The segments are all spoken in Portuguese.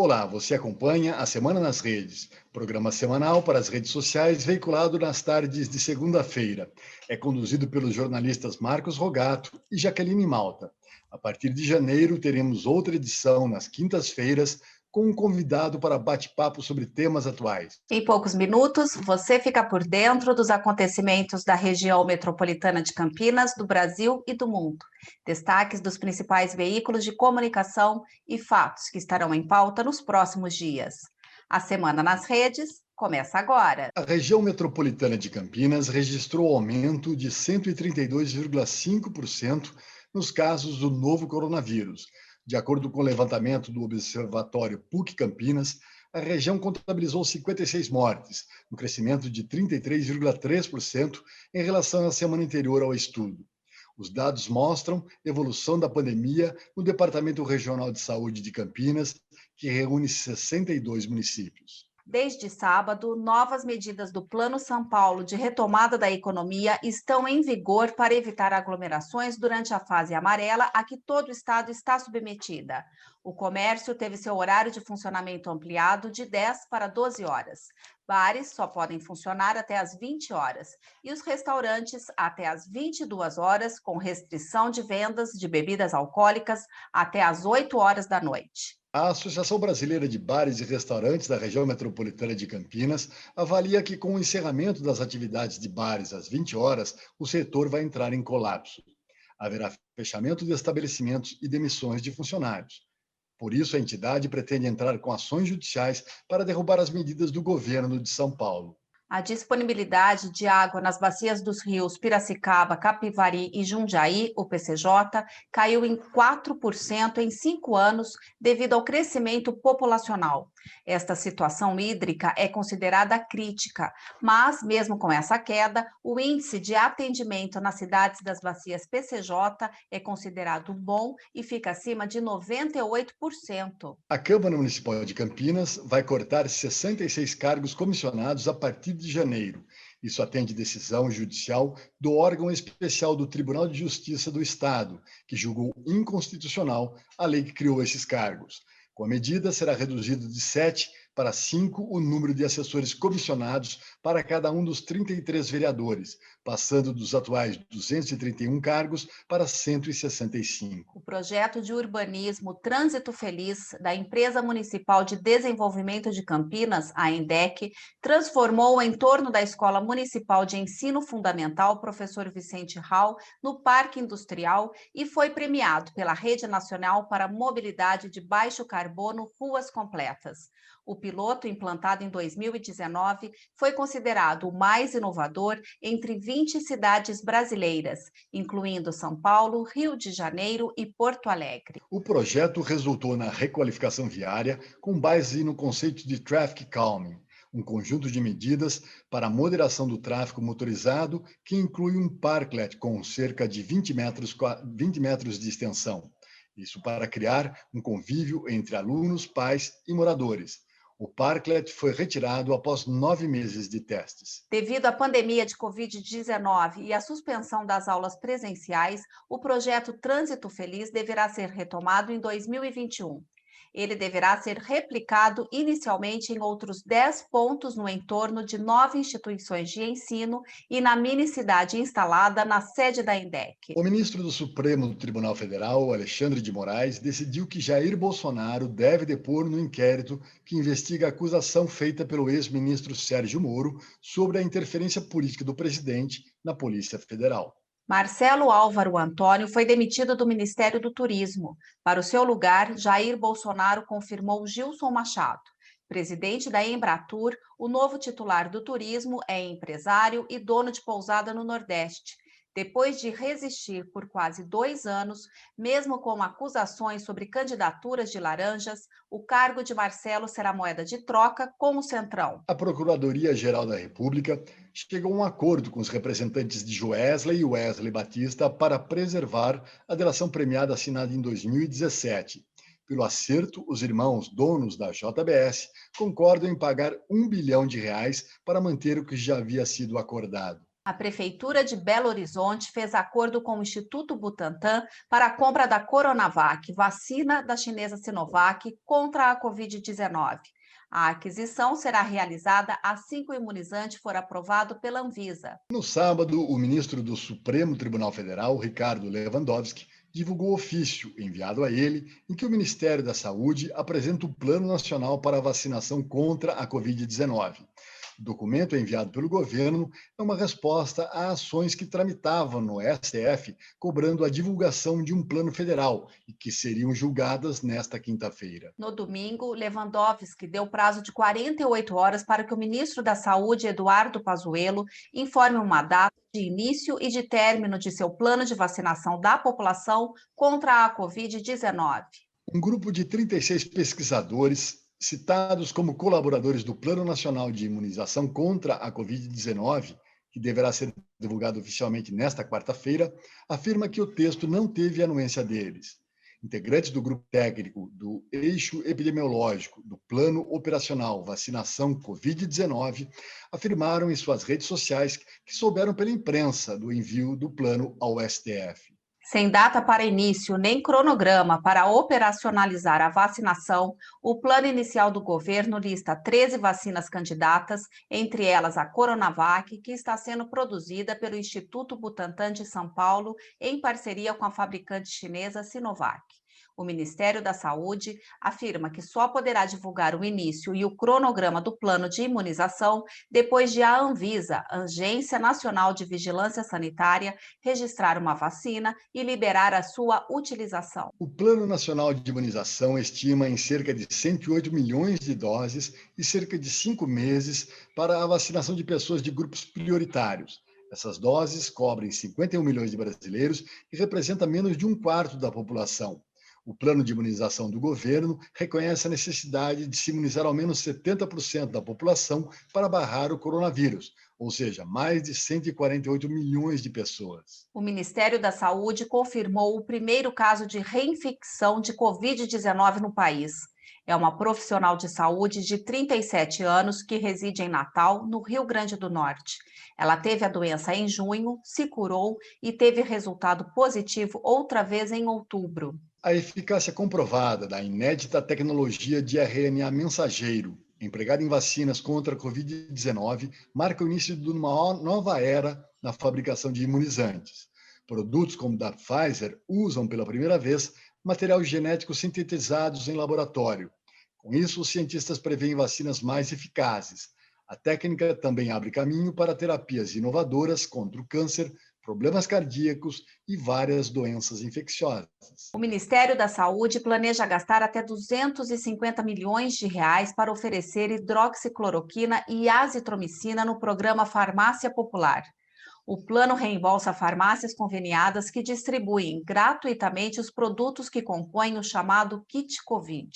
Olá, você acompanha a Semana nas Redes, programa semanal para as redes sociais veiculado nas tardes de segunda-feira. É conduzido pelos jornalistas Marcos Rogato e Jaqueline Malta. A partir de janeiro, teremos outra edição nas quintas-feiras, com um convidado para bate-papo sobre temas atuais. Em poucos minutos, você fica por dentro dos acontecimentos da região metropolitana de Campinas, do Brasil e do mundo. Destaques dos principais veículos de comunicação e fatos que estarão em pauta nos próximos dias. A Semana nas Redes começa agora. A região metropolitana de Campinas registrou aumento de 132,5% nos casos do novo coronavírus. De acordo com o levantamento do Observatório PUC Campinas, a região contabilizou 56 mortes, um crescimento de 33,3% em relação à semana anterior ao estudo. Os dados mostram evolução da pandemia no Departamento Regional de Saúde de Campinas, que reúne 62 municípios. Desde sábado, novas medidas do Plano São Paulo de retomada da economia estão em vigor para evitar aglomerações durante a fase amarela a que todo o estado está submetida. O comércio teve seu horário de funcionamento ampliado de 10 para 12 horas. Bares só podem funcionar até às 20 horas e os restaurantes até às 22 horas, com restrição de vendas de bebidas alcoólicas até às 8 horas da noite. A Associação Brasileira de Bares e Restaurantes da região metropolitana de Campinas avalia que, com o encerramento das atividades de bares às 20 horas, o setor vai entrar em colapso. Haverá fechamento de estabelecimentos e demissões de funcionários. Por isso, a entidade pretende entrar com ações judiciais para derrubar as medidas do governo de São Paulo. A disponibilidade de água nas bacias dos rios Piracicaba, Capivari e Jundiaí, o PCJ, caiu em 4% em 5 anos devido ao crescimento populacional. Esta situação hídrica é considerada crítica, mas, mesmo com essa queda, o índice de atendimento nas cidades das bacias PCJ é considerado bom e fica acima de 98%. A Câmara Municipal de Campinas vai cortar 66 cargos comissionados a partir de janeiro. Isso atende decisão judicial do órgão especial do Tribunal de Justiça do Estado, que julgou inconstitucional a lei que criou esses cargos. Com a medida, será reduzido de 7 para 5 o número de assessores comissionados para cada um dos 33 vereadores, passando dos atuais 231 cargos para 165. O projeto de urbanismo Trânsito Feliz da Empresa Municipal de Desenvolvimento de Campinas, a ENDEC, transformou o entorno da Escola Municipal de Ensino Fundamental Professor Vicente Hall no Parque Industrial e foi premiado pela Rede Nacional para Mobilidade de Baixo Carbono Ruas Completas. O piloto, implantado em 2019, foi considerado o mais inovador entre 20 cidades brasileiras, incluindo São Paulo, Rio de Janeiro e Porto Alegre. O projeto resultou na requalificação viária com base no conceito de Traffic Calming, um conjunto de medidas para a moderação do tráfego motorizado que inclui um parklet com cerca de 20 metros de extensão. Isso para criar um convívio entre alunos, pais e moradores. O parklet foi retirado após 9 meses de testes. Devido à pandemia de Covid-19 e à suspensão das aulas presenciais, o projeto Trânsito Feliz deverá ser retomado em 2021. Ele deverá ser replicado inicialmente em outros 10 pontos no entorno de 9 instituições de ensino e na mini-cidade instalada na sede da ENDEC. O ministro do Supremo Tribunal Federal, Alexandre de Moraes, decidiu que Jair Bolsonaro deve depor no inquérito que investiga a acusação feita pelo ex-ministro Sérgio Moro sobre a interferência política do presidente na Polícia Federal. Marcelo Álvaro Antônio foi demitido do Ministério do Turismo. Para o seu lugar, Jair Bolsonaro confirmou Gilson Machado. Presidente da Embratur, o novo titular do turismo é empresário e dono de pousada no Nordeste. Depois de resistir por quase 2 anos, mesmo com acusações sobre candidaturas de laranjas, o cargo de Marcelo será moeda de troca com o Centrão. A Procuradoria-Geral da República chegou a um acordo com os representantes de Joesley e Wesley Batista para preservar a delação premiada assinada em 2017. Pelo acerto, os irmãos donos da JBS concordam em pagar R$ 1 bilhão para manter o que já havia sido acordado. A Prefeitura de Belo Horizonte fez acordo com o Instituto Butantan para a compra da Coronavac, vacina da chinesa Sinovac contra a Covid-19. A aquisição será realizada assim que o imunizante for aprovado pela Anvisa. No sábado, o ministro do Supremo Tribunal Federal, Ricardo Lewandowski, divulgou ofício enviado a ele em que o Ministério da Saúde apresenta o Plano Nacional para a Vacinação contra a Covid-19. O documento enviado pelo governo é uma resposta a ações que tramitavam no STF, cobrando a divulgação de um plano federal e que seriam julgadas nesta quinta-feira. No domingo, Lewandowski deu prazo de 48 horas para que o ministro da Saúde, Eduardo Pazuello, informe uma data de início e de término de seu plano de vacinação da população contra a Covid-19. Um grupo de 36 pesquisadores, citados como colaboradores do Plano Nacional de Imunização contra a Covid-19, que deverá ser divulgado oficialmente nesta quarta-feira, afirma que o texto não teve anuência deles. Integrantes do grupo técnico do Eixo Epidemiológico do Plano Operacional Vacinação Covid-19 afirmaram em suas redes sociais que souberam pela imprensa do envio do plano ao STF. Sem data para início nem cronograma para operacionalizar a vacinação, o plano inicial do governo lista 13 vacinas candidatas, entre elas a Coronavac, que está sendo produzida pelo Instituto Butantan de São Paulo, em parceria com a fabricante chinesa Sinovac. O Ministério da Saúde afirma que só poderá divulgar o início e o cronograma do plano de imunização depois de a Anvisa, Agência Nacional de Vigilância Sanitária, registrar uma vacina e liberar a sua utilização. O Plano Nacional de Imunização estima em cerca de 108 milhões de doses e cerca de 5 meses para a vacinação de pessoas de grupos prioritários. Essas doses cobrem 51 milhões de brasileiros e representam menos de um quarto da população. O plano de imunização do governo reconhece a necessidade de se imunizar ao menos 70% da população para barrar o coronavírus, ou seja, mais de 148 milhões de pessoas. O Ministério da Saúde confirmou o primeiro caso de reinfecção de Covid-19 no país. É uma profissional de saúde de 37 anos que reside em Natal, no Rio Grande do Norte. Ela teve a doença em junho, se curou e teve resultado positivo outra vez em outubro. A eficácia comprovada da inédita tecnologia de RNA mensageiro, empregada em vacinas contra a Covid-19, marca o início de uma nova era na fabricação de imunizantes. Produtos como o da Pfizer usam pela primeira vez material genético sintetizados em laboratório. Com isso, os cientistas preveem vacinas mais eficazes. A técnica também abre caminho para terapias inovadoras contra o câncer, problemas cardíacos e várias doenças infecciosas. O Ministério da Saúde planeja gastar até 250 milhões de reais para oferecer hidroxicloroquina e azitromicina no programa Farmácia Popular. O plano reembolsa farmácias conveniadas que distribuem gratuitamente os produtos que compõem o chamado kit Covid.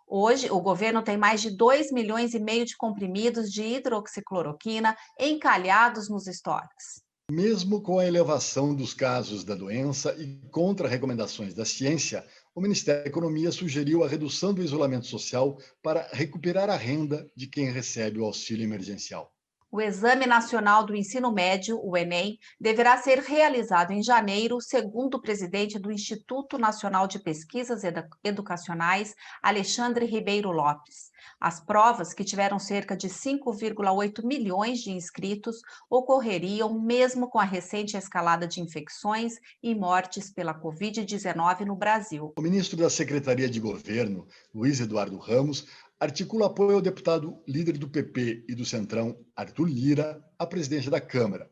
Hoje, o governo tem mais de 2,5 milhões de comprimidos de hidroxicloroquina encalhados nos estoques. Mesmo com a elevação dos casos da doença e contra recomendações da ciência, o Ministério da Economia sugeriu a redução do isolamento social para recuperar a renda de quem recebe o auxílio emergencial. O Exame Nacional do Ensino Médio, o Enem, deverá ser realizado em janeiro, segundo o presidente do Instituto Nacional de Pesquisas Educacionais, Alexandre Ribeiro Lopes. As provas, que tiveram cerca de 5,8 milhões de inscritos, ocorreriam mesmo com a recente escalada de infecções e mortes pela Covid-19 no Brasil. O ministro da Secretaria de Governo, Luiz Eduardo Ramos, articula apoio ao deputado líder do PP e do Centrão, Arthur Lira, à presidência da Câmara.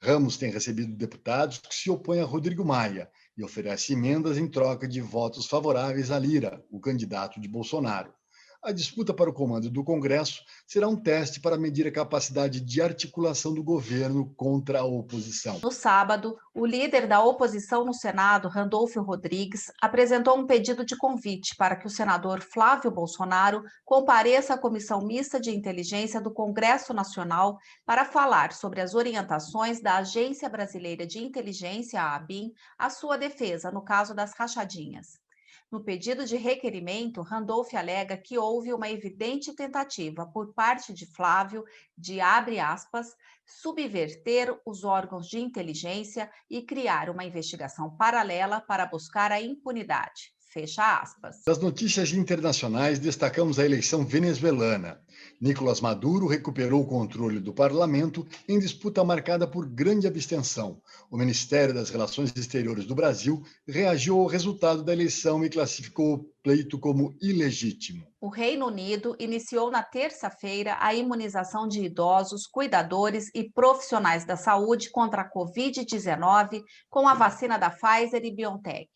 Ramos tem recebido deputados que se opõem a Rodrigo Maia e oferece emendas em troca de votos favoráveis a Lira, o candidato de Bolsonaro. A disputa para o comando do Congresso será um teste para medir a capacidade de articulação do governo contra a oposição. No sábado, o líder da oposição no Senado, Randolfo Rodrigues, apresentou um pedido de convite para que o senador Flávio Bolsonaro compareça à Comissão Mista de Inteligência do Congresso Nacional para falar sobre as orientações da Agência Brasileira de Inteligência, a ABIN, à sua defesa no caso das rachadinhas. No pedido de requerimento, Randolph alega que houve uma evidente tentativa por parte de Flávio de, abre aspas, subverter os órgãos de inteligência e criar uma investigação paralela para buscar a impunidade. Fecha aspas. Das notícias internacionais, destacamos a eleição venezuelana. Nicolás Maduro recuperou o controle do parlamento em disputa marcada por grande abstenção. O Ministério das Relações Exteriores do Brasil reagiu ao resultado da eleição e classificou o pleito como ilegítimo. O Reino Unido iniciou na terça-feira a imunização de idosos, cuidadores e profissionais da saúde contra a Covid-19 com a vacina da Pfizer e BioNTech.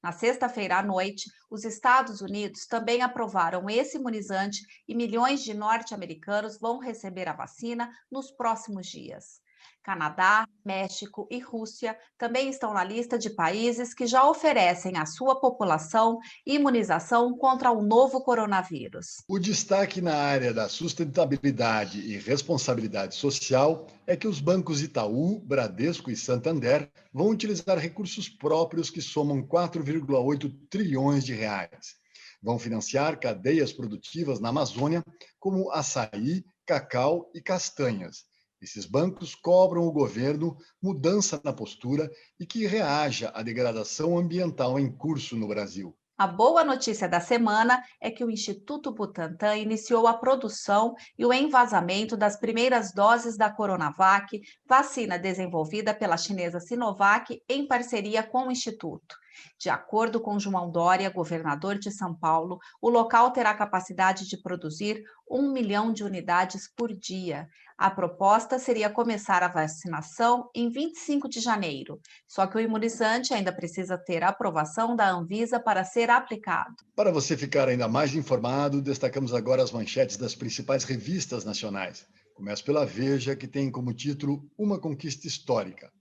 Na sexta-feira à noite, os Estados Unidos também aprovaram esse imunizante e milhões de norte-americanos vão receber a vacina nos próximos dias. Canadá, México e Rússia também estão na lista de países que já oferecem à sua população imunização contra o novo coronavírus. O destaque na área da sustentabilidade e responsabilidade social é que os bancos Itaú, Bradesco e Santander vão utilizar recursos próprios que somam 4,8 trilhões de reais. Vão financiar cadeias produtivas na Amazônia, como açaí, cacau e castanhas. Esses bancos cobram o governo mudança na postura e que reaja à degradação ambiental em curso no Brasil. A boa notícia da semana é que o Instituto Butantan iniciou a produção e o envasamento das primeiras doses da Coronavac, vacina desenvolvida pela chinesa Sinovac em parceria com o Instituto. De acordo com João Dória, governador de São Paulo, o local terá capacidade de produzir 1 milhão de unidades por dia. A proposta seria começar a vacinação em 25 de janeiro, só que o imunizante ainda precisa ter a aprovação da Anvisa para ser aplicado. Para você ficar ainda mais informado, destacamos agora as manchetes das principais revistas nacionais. Começo pela Veja, que tem como título Uma Conquista Histórica.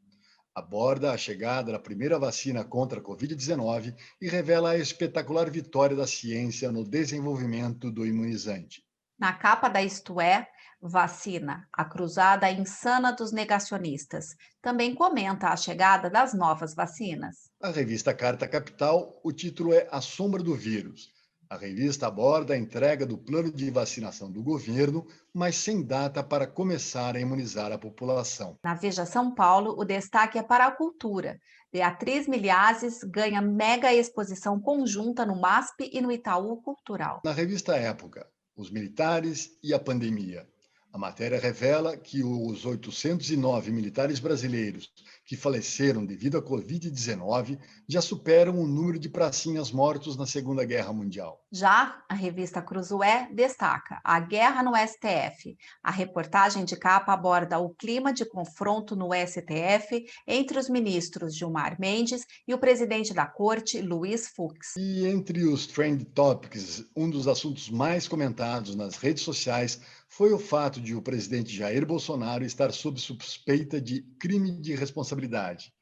Aborda a chegada da primeira vacina contra a Covid-19 e revela a espetacular vitória da ciência no desenvolvimento do imunizante. Na capa da Isto É, vacina, a cruzada insana dos negacionistas. Também comenta a chegada das novas vacinas. A revista Carta Capital, o título é A Sombra do Vírus. A revista aborda a entrega do plano de vacinação do governo, mas sem data para começar a imunizar a população. Na Veja São Paulo, o destaque é para a cultura. Beatriz Milhazes ganha mega exposição conjunta no MASP e no Itaú Cultural. Na revista Época, os militares e a pandemia. A matéria revela que os 809 militares brasileiros que faleceram devido à Covid-19 já superam o número de pracinhas mortos na Segunda Guerra Mundial. Já a revista Cruzoé destaca a guerra no STF. A reportagem de capa aborda o clima de confronto no STF entre os ministros Gilmar Mendes e o presidente da corte, Luiz Fux. E entre os trend topics, um dos assuntos mais comentados nas redes sociais foi o fato de o presidente Jair Bolsonaro estar sob suspeita de crime de responsabilidade.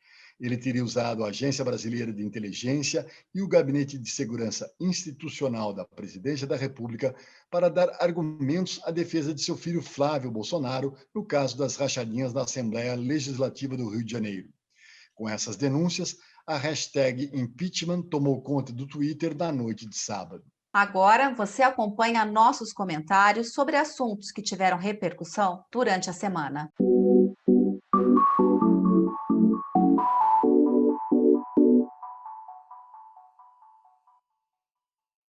Ele teria usado a Agência Brasileira de Inteligência e o Gabinete de Segurança Institucional da Presidência da República para dar argumentos à defesa de seu filho Flávio Bolsonaro no caso das rachadinhas na Assembleia Legislativa do Rio de Janeiro. Com essas denúncias, a hashtag impeachment tomou conta do Twitter na noite de sábado. Agora você acompanha nossos comentários sobre assuntos que tiveram repercussão durante a semana.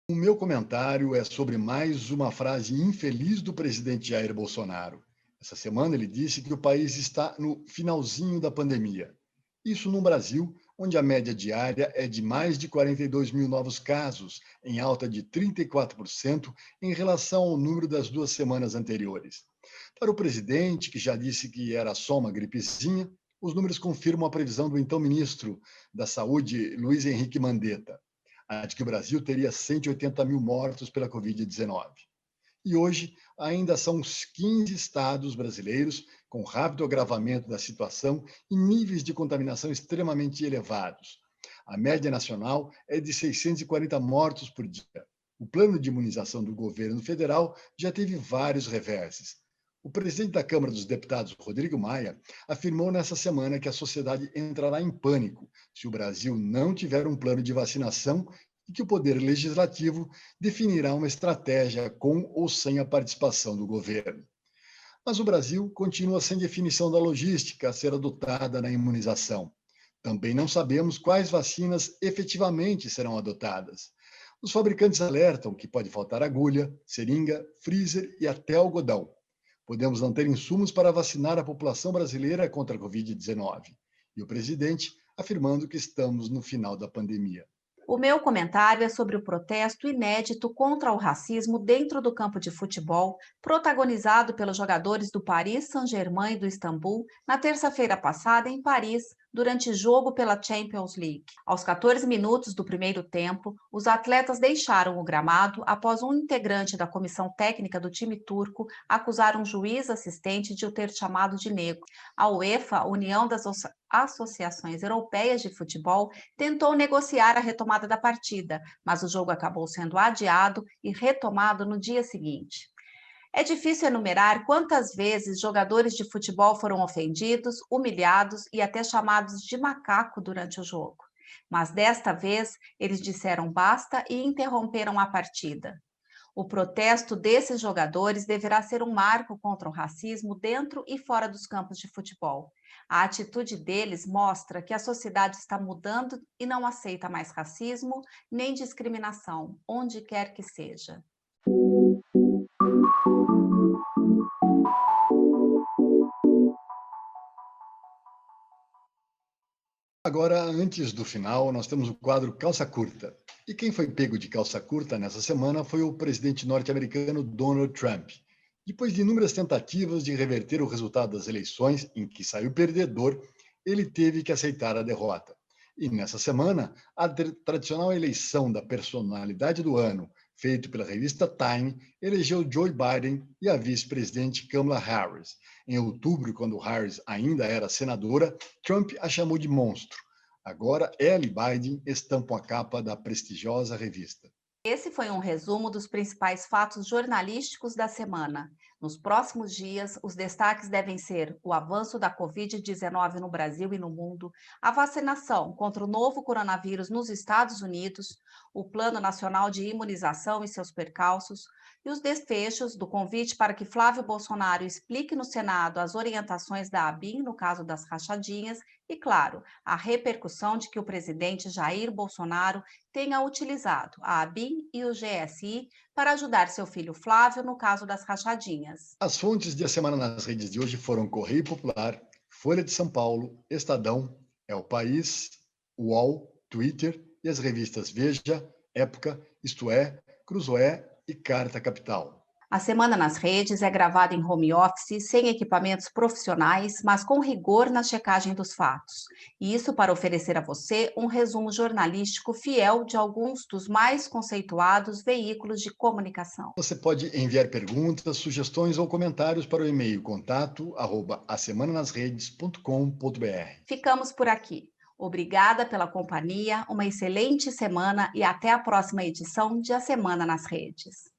O meu comentário é sobre mais uma frase infeliz do presidente Jair Bolsonaro. Essa semana ele disse que o país está no finalzinho da pandemia. Isso no Brasil, onde a média diária é de mais de 42 mil novos casos, em alta de 34% em relação ao número das 2 semanas anteriores. Para o presidente, que já disse que era só uma gripezinha, os números confirmam a previsão do então ministro da Saúde, Luiz Henrique Mandetta, a de que o Brasil teria 180 mil mortos pela Covid-19. E hoje, ainda são os 15 estados brasileiros com rápido agravamento da situação e níveis de contaminação extremamente elevados. A média nacional é de 640 mortos por dia. O plano de imunização do governo federal já teve vários reverses. O presidente da Câmara dos Deputados, Rodrigo Maia, afirmou nessa semana que a sociedade entrará em pânico se o Brasil não tiver um plano de vacinação e que o Poder Legislativo definirá uma estratégia com ou sem a participação do governo. Mas o Brasil continua sem definição da logística a ser adotada na imunização. Também não sabemos quais vacinas efetivamente serão adotadas. Os fabricantes alertam que pode faltar agulha, seringa, freezer e até algodão. Podemos não ter insumos para vacinar a população brasileira contra a Covid-19. E o presidente afirmando que estamos no final da pandemia. O meu comentário é sobre o protesto inédito contra o racismo dentro do campo de futebol, protagonizado pelos jogadores do Paris Saint-Germain e do Istambul na terça-feira passada em Paris, durante jogo pela Champions League. Aos 14 minutos do primeiro tempo, os atletas deixaram o gramado após um integrante da comissão técnica do time turco acusar um juiz assistente de o ter chamado de negro. A UEFA, União das Associações Europeias de Futebol, tentou negociar a retomada da partida, mas o jogo acabou sendo adiado e retomado no dia seguinte. É difícil enumerar quantas vezes jogadores de futebol foram ofendidos, humilhados e até chamados de macaco durante o jogo. Mas desta vez, eles disseram basta e interromperam a partida. O protesto desses jogadores deverá ser um marco contra o racismo dentro e fora dos campos de futebol. A atitude deles mostra que a sociedade está mudando e não aceita mais racismo nem discriminação, onde quer que seja. Agora, antes do final, nós temos o quadro Calça Curta. E quem foi pego de calça curta nessa semana foi o presidente norte-americano Donald Trump. Depois de inúmeras tentativas de reverter o resultado das eleições, em que saiu perdedor, ele teve que aceitar a derrota. E nessa semana, a tradicional eleição da personalidade do ano, feito pela revista Time, elegeu Joe Biden e a vice-presidente Kamala Harris. Em outubro, quando Harris ainda era senadora, Trump a chamou de monstro. Agora, ela e Biden estampam a capa da prestigiosa revista. Esse foi um resumo dos principais fatos jornalísticos da semana. Nos próximos dias, os destaques devem ser o avanço da Covid-19 no Brasil e no mundo, a vacinação contra o novo coronavírus nos Estados Unidos, o Plano Nacional de Imunização e seus percalços, e os desfechos do convite para que Flávio Bolsonaro explique no Senado as orientações da ABIN no caso das rachadinhas e, claro, a repercussão de que o presidente Jair Bolsonaro tenha utilizado a ABIN e o GSI para ajudar seu filho Flávio no caso das rachadinhas. As fontes de A Semana nas Redes de hoje foram Correio Popular, Folha de São Paulo, Estadão, É o País, UOL, Twitter e as revistas Veja, Época, Isto É, Cruzoé e Carta Capital. A Semana nas Redes é gravada em home office, sem equipamentos profissionais, mas com rigor na checagem dos fatos. E isso para oferecer a você um resumo jornalístico fiel de alguns dos mais conceituados veículos de comunicação. Você pode enviar perguntas, sugestões ou comentários para o e-mail contato@asemananasredes.com.br. Ficamos por aqui. Obrigada pela companhia, uma excelente semana e até a próxima edição de A Semana nas Redes.